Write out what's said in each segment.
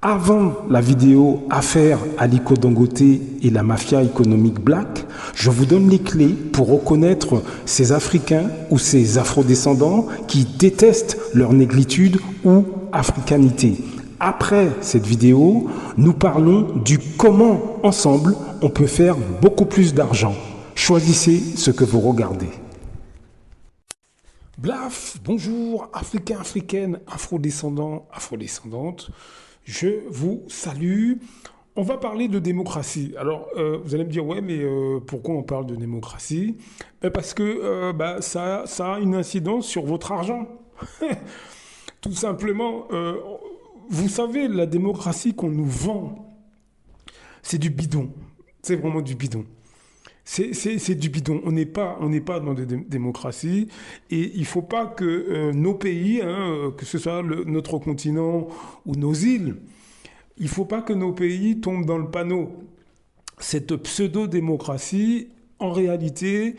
Avant la vidéo Affaire Aliko Dangote et la mafia économique black, je vous donne les clés pour reconnaître ces Africains ou ces Afrodescendants qui détestent leur négritude ou africanité. Après cette vidéo, nous parlons du comment ensemble on peut faire beaucoup plus d'argent. Choisissez ce que vous regardez. Blaf, bonjour, Africains, Africaines, Afrodescendants, Afrodescendantes. Je vous salue. On va parler de démocratie. Alors, vous allez me dire, ouais, mais pourquoi on parle de démocratie? Parce que ça a une incidence sur votre argent. Tout simplement, vous savez, la démocratie qu'on nous vend, c'est du bidon. C'est vraiment du bidon. C'est du bidon. On n'est pas dans des démocraties et il ne faut pas que nos pays, que ce soit notre continent ou nos îles, il ne faut pas que nos pays tombent dans le panneau. Cette pseudo-démocratie, en réalité,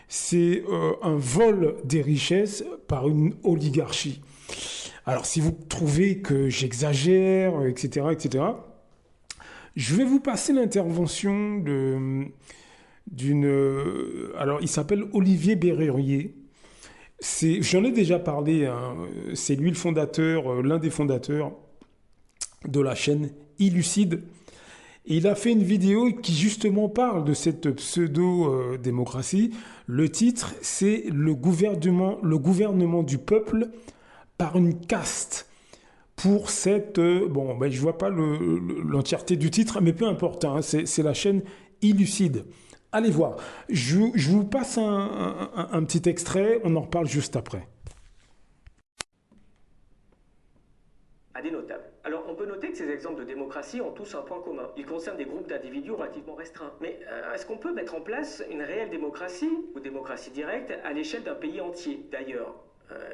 c'est un vol des richesses par une oligarchie. Alors, si vous trouvez que j'exagère, etc., je vais vous passer l'intervention alors, il s'appelle Olivier Bérurier. J'en ai déjà parlé, hein, c'est lui le fondateur, l'un des fondateurs de la chaîne Illucide. Et il a fait une vidéo qui justement parle de cette pseudo-démocratie. Le titre, c'est le gouvernement du peuple par une caste. Pour cette... je vois pas l'entièreté du titre, mais peu importe, hein, c'est la chaîne Illucide. Allez voir. Je vous passe un petit extrait, on en reparle juste après. À des notables. Alors, on peut noter que ces exemples de démocratie ont tous un point commun. Ils concernent des groupes d'individus relativement restreints. Mais est-ce qu'on peut mettre en place une réelle démocratie, ou démocratie directe, à l'échelle d'un pays entier, d'ailleurs?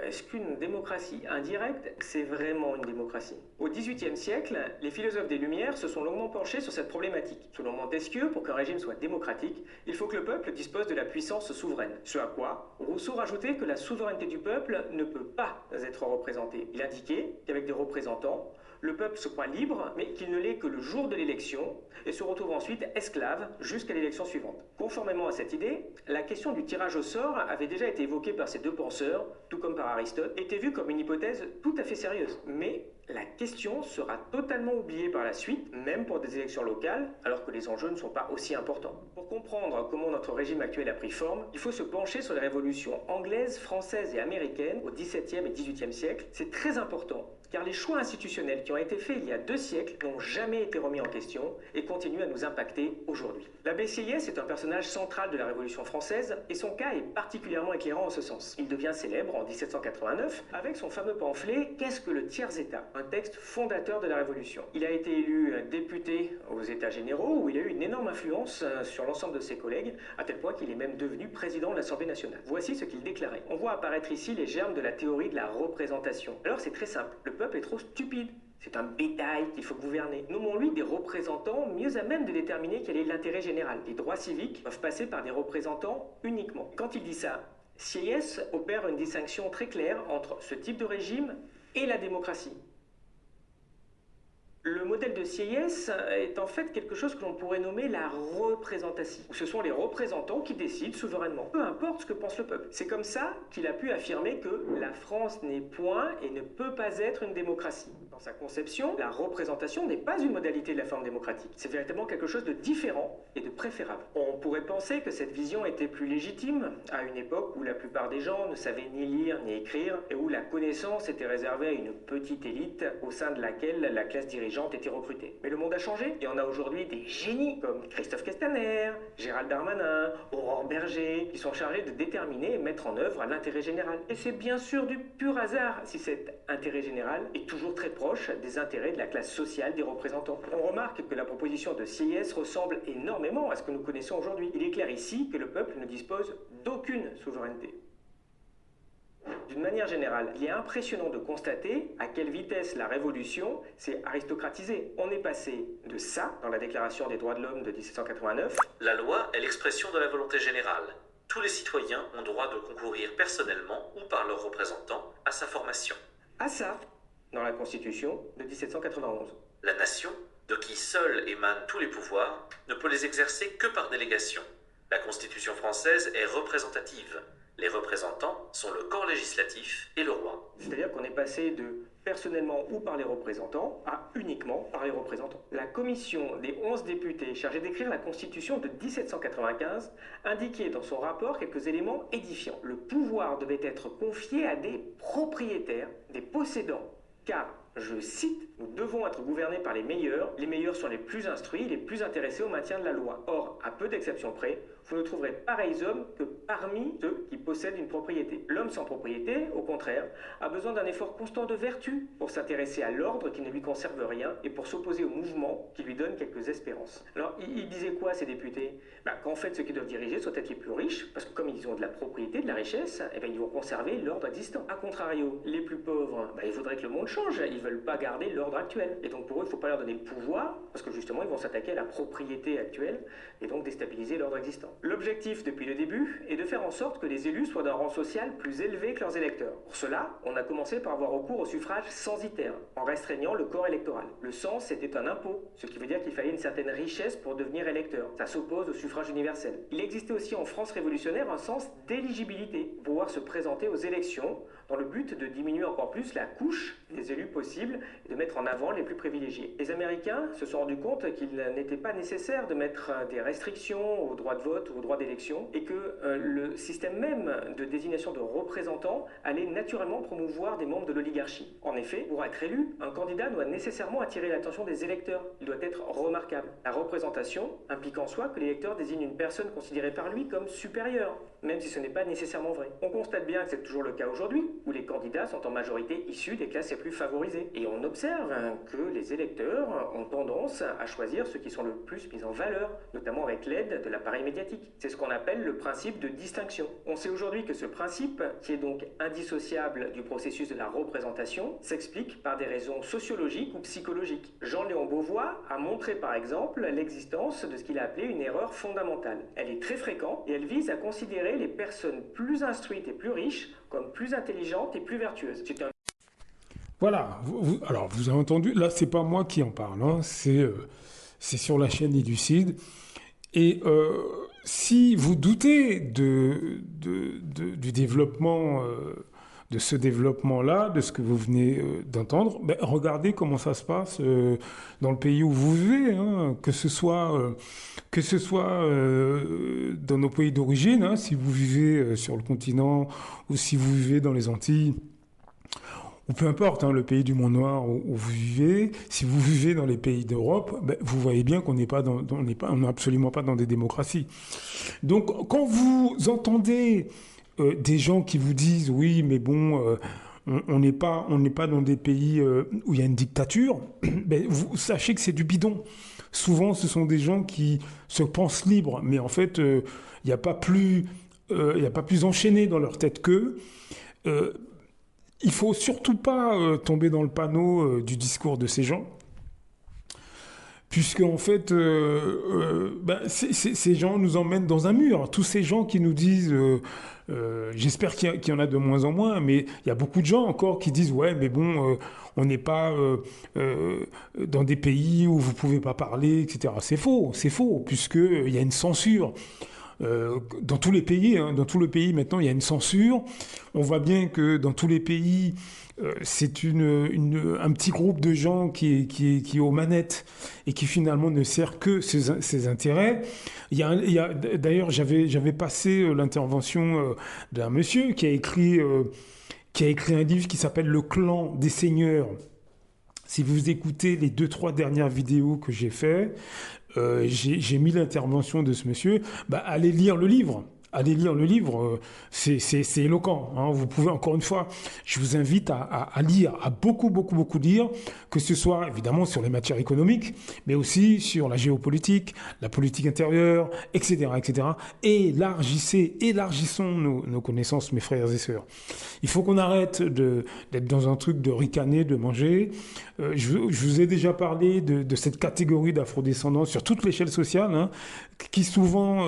Est-ce qu'une démocratie indirecte, c'est vraiment une démocratie? Au XVIIIe siècle, les philosophes des Lumières se sont longuement penchés sur cette problématique. Selon Montesquieu, pour qu'un régime soit démocratique, il faut que le peuple dispose de la puissance souveraine. Ce à quoi Rousseau rajoutait que la souveraineté du peuple ne peut pas être représentée. Il indiquait qu'avec des représentants, le peuple se croit libre, mais qu'il ne l'est que le jour de l'élection, et se retrouve ensuite esclave jusqu'à l'élection suivante. Conformément à cette idée, la question du tirage au sort avait déjà été évoquée par ces deux penseurs, tout comme par Aristote, était vue comme une hypothèse tout à fait sérieuse. Mais la question sera totalement oubliée par la suite, même pour des élections locales, alors que les enjeux ne sont pas aussi importants. Pour comprendre comment notre régime actuel a pris forme, il faut se pencher sur les révolutions anglaises, françaises et américaines au XVIIe et XVIIIe siècle. C'est très important, car les choix institutionnels qui ont été faits il y a 2 siècles n'ont jamais été remis en question et continuent à nous impacter aujourd'hui. L'abbé Sieyès est un personnage central de la Révolution française et son cas est particulièrement éclairant en ce sens. Il devient célèbre en 1789 avec son fameux pamphlet « Qu'est-ce que le tiers-État ?» un texte fondateur de la Révolution. Il a été élu député aux États généraux où il a eu une énorme influence sur l'ensemble de ses collègues, à tel point qu'il est même devenu président de l'Assemblée nationale. Voici ce qu'il déclarait. On voit apparaître ici les germes de la théorie de la représentation. Alors c'est très simple, le peuple est trop stupide. C'est un bétail qu'il faut gouverner. Nommons-lui des représentants mieux à même de déterminer quel est l'intérêt général. Les droits civiques peuvent passer par des représentants uniquement. Quand il dit ça, Sieyès opère une distinction très claire entre ce type de régime et la démocratie. Le modèle de Sieyès est en fait quelque chose que l'on pourrait nommer la représentation. Ce sont les représentants qui décident souverainement, peu importe ce que pense le peuple. C'est comme ça qu'il a pu affirmer que la France n'est point et ne peut pas être une démocratie. Dans sa conception, la représentation n'est pas une modalité de la forme démocratique. C'est véritablement quelque chose de différent et de préférable. On pourrait penser que cette vision était plus légitime à une époque où la plupart des gens ne savaient ni lire ni écrire et où la connaissance était réservée à une petite élite au sein de laquelle la classe dirigeante été recrutés. Mais le monde a changé et on a aujourd'hui des génies comme Christophe Castaner, Gérald Darmanin, Aurore Berger, qui sont chargés de déterminer et mettre en œuvre l'intérêt général. Et c'est bien sûr du pur hasard si cet intérêt général est toujours très proche des intérêts de la classe sociale des représentants. On remarque que la proposition de Sieyès ressemble énormément à ce que nous connaissons aujourd'hui. Il est clair ici que le peuple ne dispose d'aucune souveraineté. D'une manière générale, il est impressionnant de constater à quelle vitesse la révolution s'est aristocratisée. On est passé de ça, dans la Déclaration des droits de l'homme de 1789. La loi est l'expression de la volonté générale. Tous les citoyens ont droit de concourir personnellement ou par leurs représentants à sa formation. À ça, dans la Constitution de 1791. La nation, de qui seule émanent tous les pouvoirs, ne peut les exercer que par délégation. La Constitution française est représentative. Les représentants sont le corps législatif et le roi. C'est-à-dire qu'on est passé de personnellement ou par les représentants à uniquement par les représentants. La commission des 11 députés chargée d'écrire la Constitution de 1795 indiquait dans son rapport quelques éléments édifiants. Le pouvoir devait être confié à des propriétaires, des possédants, car, je cite, nous devons être gouvernés par les meilleurs sont les plus instruits, les plus intéressés au maintien de la loi. Or, à peu d'exceptions près, vous ne trouverez pareils hommes que parmi ceux qui possèdent une propriété. L'homme sans propriété, au contraire, a besoin d'un effort constant de vertu pour s'intéresser à l'ordre qui ne lui conserve rien et pour s'opposer au mouvement qui lui donne quelques espérances. Alors, ils disaient quoi, ces députés? Qu'en fait, ceux qui doivent diriger soient être les plus riches, parce que comme ils ont de la propriété, de la richesse, ils vont conserver l'ordre existant. A contrario, les plus pauvres, ils voudraient que le monde change, ils ne veulent pas garder l'ordre actuel. Et donc pour eux, il ne faut pas leur donner le pouvoir, parce que justement, ils vont s'attaquer à la propriété actuelle, et donc déstabiliser l'ordre existant. L'objectif, depuis le début, est de faire en sorte que les élus soient d'un rang social plus élevé que leurs électeurs. Pour cela, on a commencé par avoir recours au suffrage censitaire, en restreignant le corps électoral. Le cens était un impôt, ce qui veut dire qu'il fallait une certaine richesse pour devenir électeur. Ça s'oppose au suffrage universel. Il existait aussi en France révolutionnaire un sens d'éligibilité, pouvoir se présenter aux élections, dans le but de diminuer encore plus la couche des élus possibles et de mettre en avant les plus privilégiés. Les Américains se sont rendus compte qu'il n'était pas nécessaire de mettre des restrictions au droit de vote ou au droit d'élection et que le système même de désignation de représentants allait naturellement promouvoir des membres de l'oligarchie. En effet, pour être élu, un candidat doit nécessairement attirer l'attention des électeurs. Il doit être remarquable. La représentation implique en soi que l'électeur désigne une personne considérée par lui comme supérieure, même si ce n'est pas nécessairement vrai. On constate bien que c'est toujours le cas aujourd'hui, où les candidats sont en majorité issus des classes les plus favorisées. Et on observe que les électeurs ont tendance à choisir ceux qui sont le plus mis en valeur, notamment avec l'aide de l'appareil médiatique. C'est ce qu'on appelle le principe de distinction. On sait aujourd'hui que ce principe, qui est donc indissociable du processus de la représentation, s'explique par des raisons sociologiques ou psychologiques. Jean-Léon Beauvois a montré par exemple l'existence de ce qu'il a appelé une erreur fondamentale. Elle est très fréquente et elle vise à considérer les personnes plus instruites et plus riches comme plus intelligentes et plus vertueuses. Voilà, alors vous avez entendu, là c'est pas moi qui en parle, hein, c'est sur la chaîne Élucide. Et si vous doutez du développement, de ce développement-là, de ce que vous venez d'entendre, regardez comment ça se passe dans le pays où vous vivez, hein, que ce soit dans nos pays d'origine, hein, si vous vivez sur le continent ou si vous vivez dans les Antilles, ou peu importe, hein, le pays du monde noir où vous vivez, si vous vivez dans les pays d'Europe, vous voyez bien qu'on n'est absolument pas dans des démocraties. Donc, quand vous entendez des gens qui vous disent, oui, mais bon, on n'est pas dans des pays où il y a une dictature, vous sachez que c'est du bidon. Souvent, ce sont des gens qui se pensent libres, mais en fait, il n'y a pas plus enchaîné dans leur tête qu'eux. Il ne faut surtout pas tomber dans le panneau du discours de ces gens, puisque en fait, ces gens nous emmènent dans un mur. Tous ces gens qui nous disent, j'espère qu'il y en a de moins en moins, mais il y a beaucoup de gens encore qui disent, ouais, mais bon, on n'est pas dans des pays où vous ne pouvez pas parler, etc. C'est faux, puisqu'il y a une censure. Dans tous les pays, maintenant, il y a une censure. On voit bien que dans tous les pays, c'est un petit groupe de gens qui est aux manettes et qui finalement ne sert que ses intérêts. D'ailleurs, j'avais passé l'intervention d'un monsieur qui a écrit un livre qui s'appelle Le Clan des Seigneurs. Si vous écoutez les 2-3 dernières vidéos que j'ai faites, j'ai mis l'intervention de ce monsieur. Allez lire le livre. C'est éloquent. Hein. Vous pouvez, encore une fois, je vous invite à lire, à beaucoup lire, que ce soit évidemment sur les matières économiques, mais aussi sur la géopolitique, la politique intérieure, etc. Élargissons nos connaissances, mes frères et sœurs. Il faut qu'on arrête d'être dans un truc de ricaner, de manger. Je vous ai déjà parlé de cette catégorie d'afrodescendants sur toute l'échelle sociale, hein, qui souvent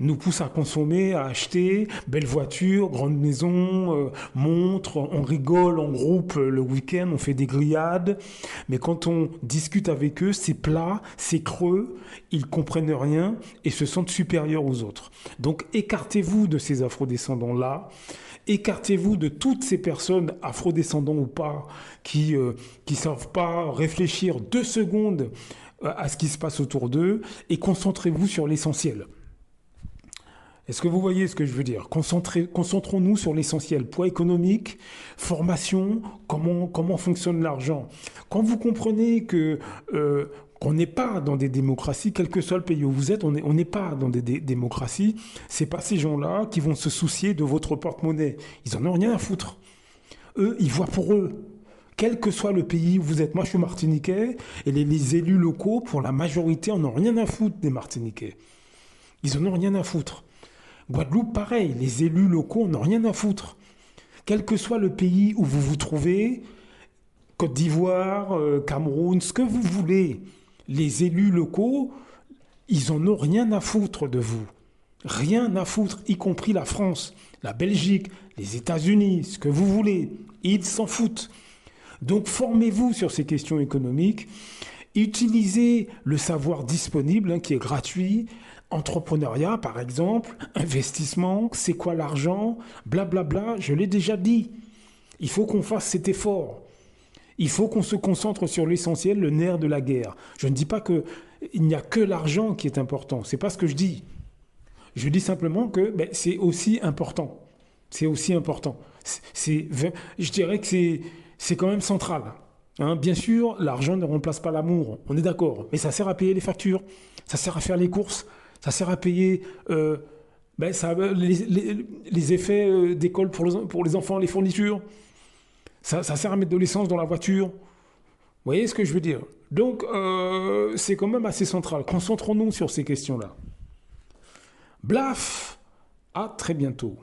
nous pousse à consommer, à acheter, belles voitures, grandes maisons, montres, on rigole en groupe le week-end, on fait des grillades, mais quand on discute avec eux, c'est plat, c'est creux, ils comprennent rien et se sentent supérieurs aux autres. Donc écartez-vous de ces afrodescendants-là, écartez-vous de toutes ces personnes, afrodescendants ou pas, qui savent pas réfléchir 2 secondes à ce qui se passe autour d'eux et concentrez-vous sur l'essentiel. Est-ce que vous voyez ce que je veux dire? Concentrons-nous sur l'essentiel. Poids économique, formation, comment fonctionne l'argent. Quand vous comprenez qu'on n'est pas dans des démocraties, quel que soit le pays où vous êtes, on n'est pas dans des démocraties, c'est pas ces gens-là qui vont se soucier de votre porte-monnaie. Ils en ont rien à foutre. Eux, ils voient pour eux. Quel que soit le pays où vous êtes, moi je suis martiniquais, et les élus locaux, pour la majorité, en ont rien à foutre des Martiniquais. Ils en ont rien à foutre. Guadeloupe, pareil, les élus locaux n'ont rien à foutre. Quel que soit le pays où vous vous trouvez, Côte d'Ivoire, Cameroun, ce que vous voulez, les élus locaux, ils en ont rien à foutre de vous. Rien à foutre, y compris la France, la Belgique, les États-Unis, ce que vous voulez. Ils s'en foutent. Donc formez-vous sur ces questions économiques, utilisez le savoir disponible qui est gratuit, entrepreneuriat par exemple, investissement, c'est quoi l'argent, blablabla, je l'ai déjà dit. Il faut qu'on fasse cet effort. Il faut qu'on se concentre sur l'essentiel, le nerf de la guerre. Je ne dis pas qu'il n'y a que l'argent qui est important, c'est pas ce que je dis. Je dis simplement que c'est aussi important. C'est aussi important. Je dirais que c'est quand même central. Hein, bien sûr, l'argent ne remplace pas l'amour, on est d'accord. Mais ça sert à payer les factures, ça sert à faire les courses, ça sert à payer les effets d'école pour les enfants, les fournitures. Ça sert à mettre de l'essence dans la voiture. Vous voyez ce que je veux dire? Donc, c'est quand même assez central. Concentrons-nous sur ces questions-là. Blaf! À très bientôt.